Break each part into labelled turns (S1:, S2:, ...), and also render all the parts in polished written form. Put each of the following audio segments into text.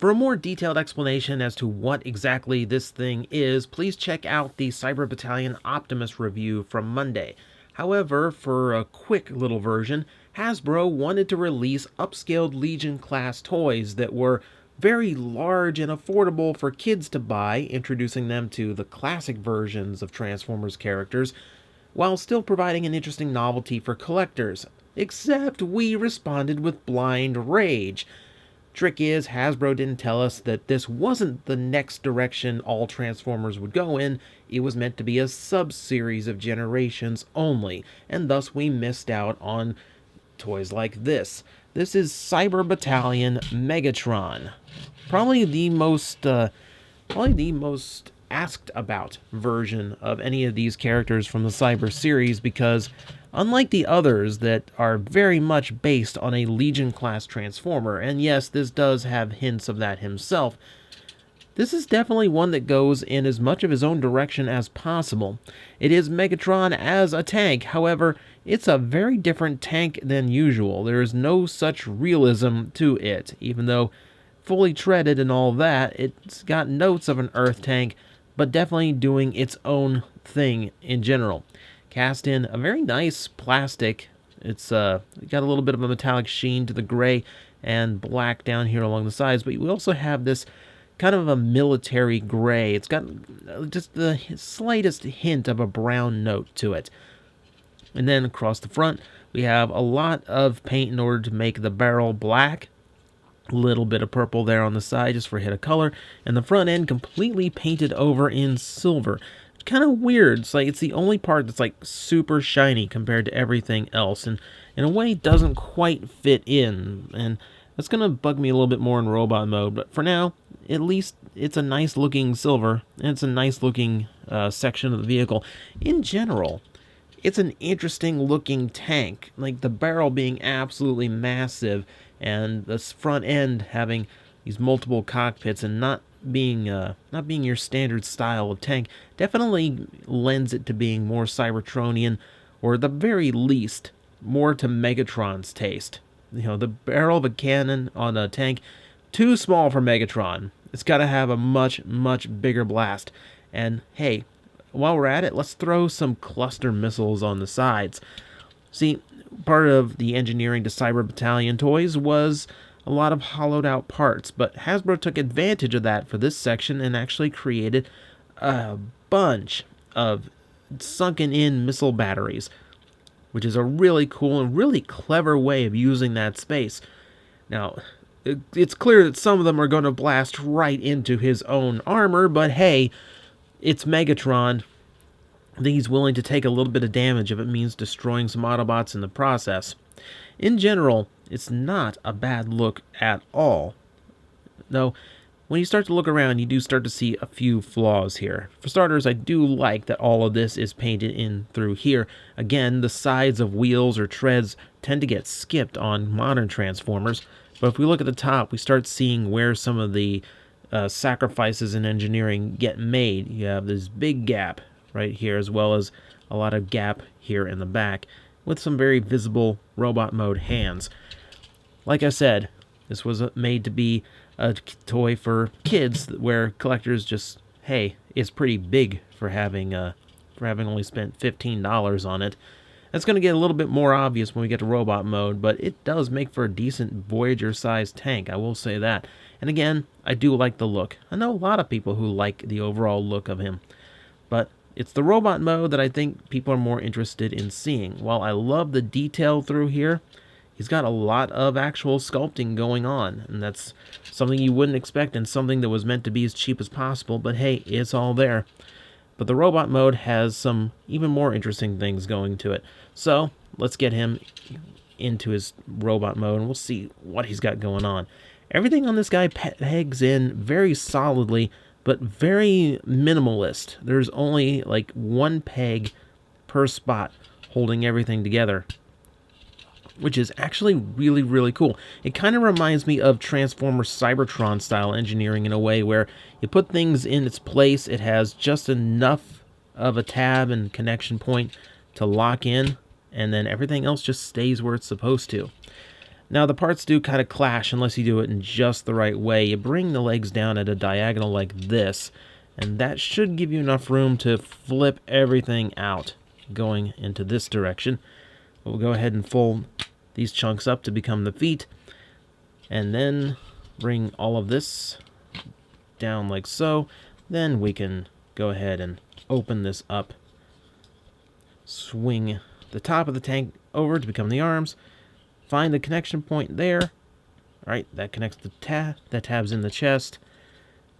S1: For a more detailed explanation as to what exactly this thing is, please check out the Cyber Battalion Optimus review from Monday. However, for a quick little version, Hasbro wanted to release upscaled Legion class toys that were very large and affordable for kids to buy, introducing them to the classic versions of Transformers characters, while still providing an interesting novelty for collectors. Except we responded with blind rage. Trick is, Hasbro didn't tell us that this wasn't the next direction all Transformers would go in. It was meant to be a sub-series of generations only, and thus we missed out on toys like this. This is Cyber Battalion Megatron. Probably the most asked about version of any of these characters from the Cyber series, because unlike the others that are very much based on a Legion class Transformer, and yes, this does have hints of that himself, this is definitely one that goes in as much of his own direction as possible. It is Megatron as a tank, however, it's a very different tank than usual. There is no such realism to it, even though fully treaded and all that, it's got notes of an Earth tank, but definitely doing its own thing in general. Cast in a very nice plastic. It's got a little bit of a metallic sheen to the gray and black down here along the sides, but we also have this kind of a military gray. It's got just the slightest hint of a brown note to it. And then across the front, we have a lot of paint in order to make the barrel black. A little bit of purple there on the side just for a hit of color, and the front end completely painted over in silver. It's kind of weird. It's like it's the only part that's like super shiny compared to everything else, and in a way doesn't quite fit in, and that's gonna bug me a little bit more in robot mode. But for now, at least it's a nice looking silver, and it's a nice looking section of the vehicle. In general, it's an interesting looking tank, like the barrel being absolutely massive and this front end having these multiple cockpits and not being your standard style of tank definitely lends it to being more Cybertronian, or at the very least more to Megatron's taste. You know, the barrel of a cannon on a tank, too small for Megatron. It's got to have a much, much bigger blast. And hey, while we're at it, let's throw some cluster missiles on the sides. See, part of the engineering to Cyber Battalion toys was a lot of hollowed out parts, but Hasbro took advantage of that for this section and actually created a bunch of sunken in missile batteries, which is a really cool and really clever way of using that space. Now, it's clear that some of them are going to blast right into his own armor, but hey, it's Megatron. I think he's willing to take a little bit of damage if it means destroying some Autobots in the process. In general, it's not a bad look at all. Though, when you start to look around, you do start to see a few flaws here. For starters, I do like that all of this is painted in through here. Again, the sides of wheels or treads tend to get skipped on modern Transformers, but if we look at the top, we start seeing where some of the sacrifices in engineering get made. You have this big gap right here, as well as a lot of gap here in the back, with some very visible robot mode hands. Like I said, this was made to be a toy for kids, where collectors just, hey, it's pretty big for having only spent $15 on it. That's going to get a little bit more obvious when we get to robot mode, but it does make for a decent Voyager-sized tank, I will say that. And again, I do like the look. I know a lot of people who like the overall look of him, but it's the robot mode that I think people are more interested in seeing. While I love the detail through here, he's got a lot of actual sculpting going on, and that's something you wouldn't expect and something that was meant to be as cheap as possible, but hey, it's all there. But the robot mode has some even more interesting things going to it. So, let's get him into his robot mode, and we'll see what he's got going on. Everything on this guy pegs in very solidly, but very minimalist. There's only like one peg per spot holding everything together, which is actually really, really cool. It kind of reminds me of Transformers Cybertron style engineering in a way where you put things in its place, it has just enough of a tab and connection point to lock in, and then everything else just stays where it's supposed to. Now, the parts do kind of clash unless you do it in just the right way. You bring the legs down at a diagonal like this, and that should give you enough room to flip everything out going into this direction. We'll go ahead and fold these chunks up to become the feet, and then bring all of this down like so. Then we can go ahead and open this up, swing the top of the tank over to become the arms, find the connection point there. Alright, that connects the tab, that tab's in the chest.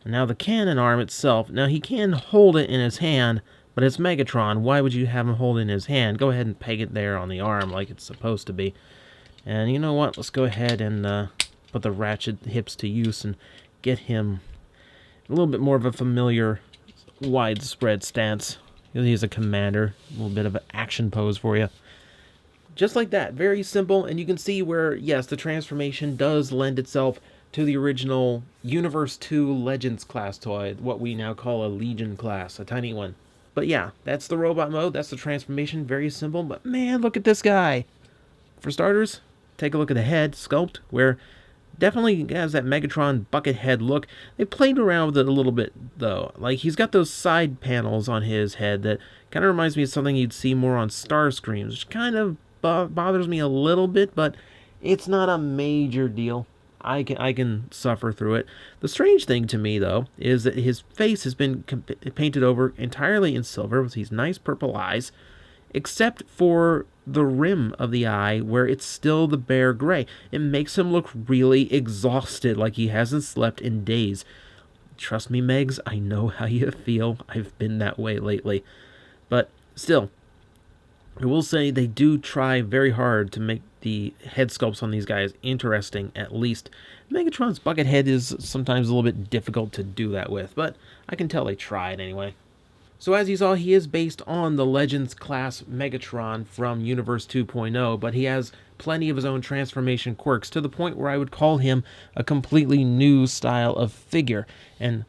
S1: And now the cannon arm itself, now he can hold it in his hand, but it's Megatron. Why would you have him hold it in his hand? Go ahead and peg it there on the arm like it's supposed to be. And you know what, let's go ahead and put the ratchet hips to use and get him a little bit more of a familiar widespread stance. He's a commander, a little bit of an action pose for you. Just like that, very simple, and you can see where, yes, the transformation does lend itself to the original Universe 2 Legends class toy, what we now call a Legion class, a tiny one. But yeah, that's the robot mode, that's the transformation, very simple, but man, look at this guy! For starters, take a look at the head sculpt, where definitely has that Megatron bucket head look. They played around with it a little bit, though. Like, he's got those side panels on his head that kind of reminds me of something you'd see more on Starscreams, which kind of bothers me a little bit, but it's not a major deal. I can suffer through it. The strange thing to me, though, is that his face has been painted over entirely in silver with these nice purple eyes, except for the rim of the eye where it's still the bare gray. It makes him look really exhausted, like he hasn't slept in days. Trust me, Megs, I know how you feel. I've been that way lately. But still, I will say they do try very hard to make the head sculpts on these guys interesting, at least. Megatron's bucket head is sometimes a little bit difficult to do that with, but I can tell they tried anyway. So as you saw, he is based on the Legends class Megatron from Universe 2.0, but he has plenty of his own transformation quirks, to the point where I would call him a completely new style of figure. And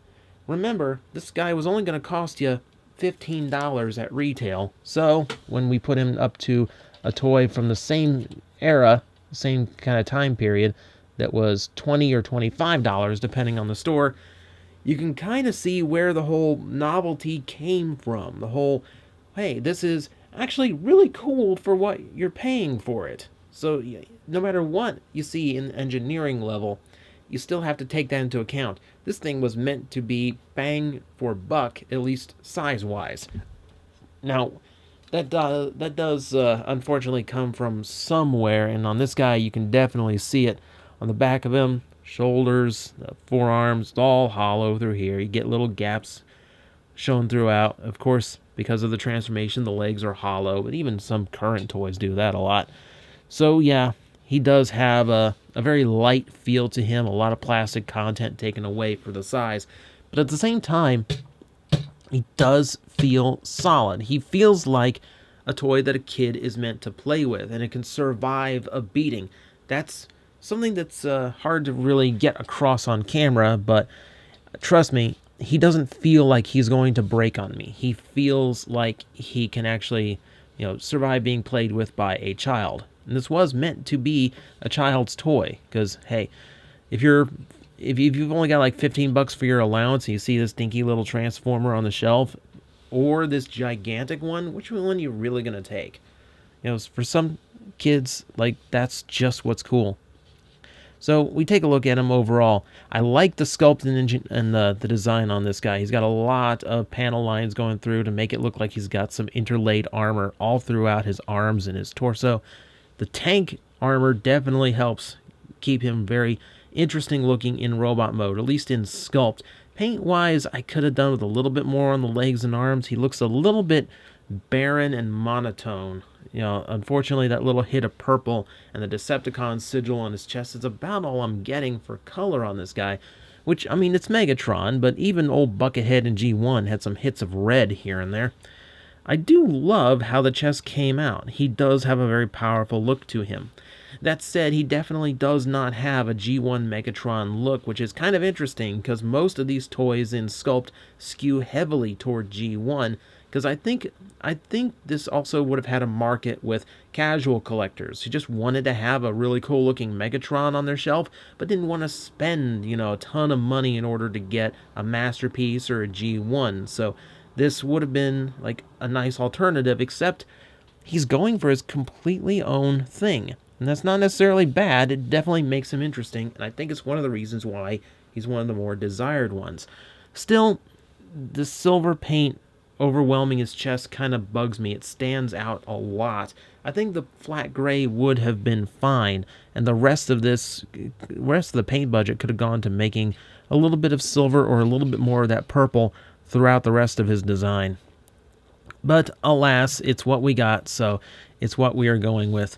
S1: remember, this guy was only going to cost you $15 at retail, so when we put him up to a toy from the same era, same kind of time period, that was $20 or $25 depending on the store, you can kind of see where the whole novelty came from. The whole, hey, this is actually really cool for what you're paying for it. So no matter what you see in engineering level, you still have to take that into account. This thing was meant to be bang for buck, at least size-wise. Now, that does unfortunately come from somewhere, and on this guy you can definitely see it. On the back of him, shoulders, forearms, it's all hollow through here. You get little gaps shown throughout. Of course, because of the transformation, the legs are hollow, but even some current toys do that a lot. So yeah, he does have a very light feel to him, a lot of plastic content taken away for the size, but at the same time, he does feel solid. He feels like a toy that a kid is meant to play with, and it can survive a beating. That's something that's hard to really get across on camera, but trust me, he doesn't feel like he's going to break on me. He feels like he can actually, survive being played with by a child. And this was meant to be a child's toy, because hey, if you've only got like $15 for your allowance and you see this dinky little transformer on the shelf or this gigantic one, which one are you really going to take? For some kids, like, that's just what's cool. So we take a look at him overall. I like the sculpt and the design on this guy. He's got a lot of panel lines going through to make it look like he's got some interlaid armor all throughout his arms and his torso. The tank armor definitely helps keep him very interesting looking in robot mode, at least in sculpt. Paint-wise, I could have done with a little bit more on the legs and arms. He looks a little bit barren and monotone. Unfortunately, that little hit of purple and the Decepticon sigil on his chest is about all I'm getting for color on this guy. Which, I mean, it's Megatron, but even old Buckethead in G1 had some hits of red here and there. I do love how the chest came out. He does have a very powerful look to him. That said, he definitely does not have a G1 Megatron look, which is kind of interesting because most of these toys in Sculpt skew heavily toward G1. Because I think this also would have had a market with casual collectors who just wanted to have a really cool looking Megatron on their shelf, but didn't want to spend, a ton of money in order to get a masterpiece or a G1. So this would have been like a nice alternative, except he's going for his completely own thing. And that's not necessarily bad, it definitely makes him interesting, and I think it's one of the reasons why he's one of the more desired ones. Still, the silver paint overwhelming his chest kind of bugs me. It stands out a lot. I think the flat gray would have been fine, and the rest of the paint budget could have gone to making a little bit of silver or a little bit more of that purple throughout the rest of his design. But alas, it's what we got, so it's what we are going with.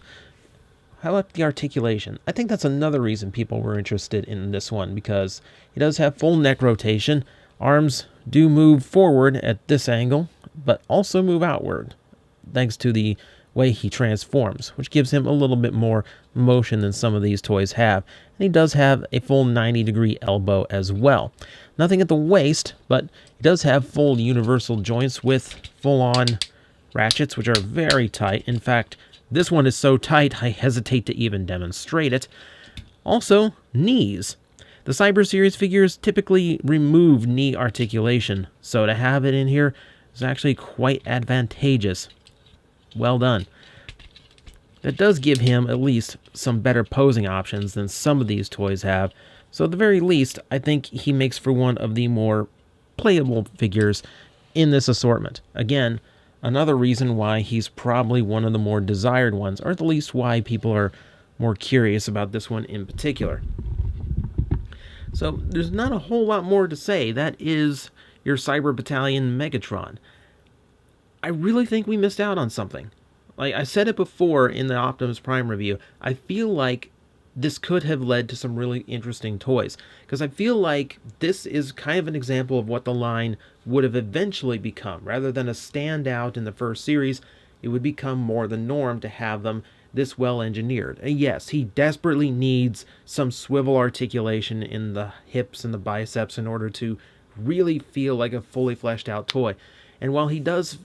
S1: How about the articulation? I think that's another reason people were interested in this one, because he does have full neck rotation. Arms do move forward at this angle, but also move outward, thanks to the way he transforms, which gives him a little bit more motion than some of these toys have. And he does have a full 90-degree elbow as well. Nothing at the waist, but he does have full universal joints with full-on ratchets, which are very tight. In fact, this one is so tight, I hesitate to even demonstrate it. Also, knees. The Cyber Series figures typically remove knee articulation, so to have it in here is actually quite advantageous. Well done. That does give him at least some better posing options than some of these toys have, so at the very least, I think he makes for one of the more playable figures in this assortment. Again, another reason why he's probably one of the more desired ones, or at the least why people are more curious about this one in particular. So there's not a whole lot more to say. That is your Cyber Battalion Megatron. I really think we missed out on something. Like I said it before in the Optimus Prime review, I feel like this could have led to some really interesting toys. Because I feel like this is kind of an example of what the line would have eventually become. Rather than a standout in the first series, it would become more the norm to have them this well engineered. And yes, he desperately needs some swivel articulation in the hips and the biceps in order to really feel like a fully fleshed out toy. And while he does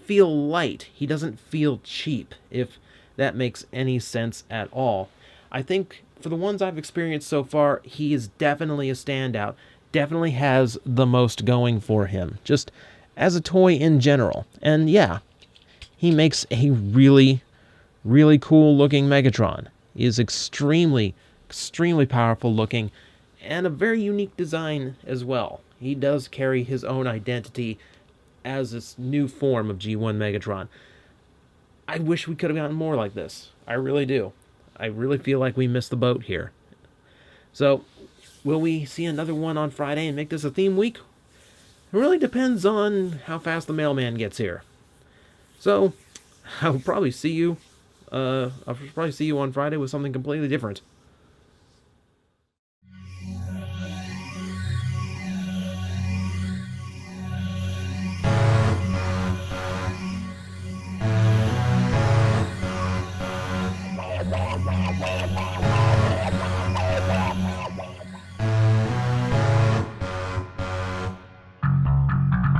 S1: feel light, he doesn't feel cheap, if that makes any sense at all. I think for the ones I've experienced so far, he is definitely a standout, definitely has the most going for him, just as a toy in general. And yeah, he makes a really cool looking Megatron. He is extremely powerful looking, and a very unique design as well. He does carry his own identity as this new form of G1 Megatron. I wish we could have gotten more like this. I really do. I really feel like we missed the boat here. So, will we see another one on Friday and make this a theme week? It really depends on how fast the mailman gets here. So, I'll probably see you on Friday with something completely different.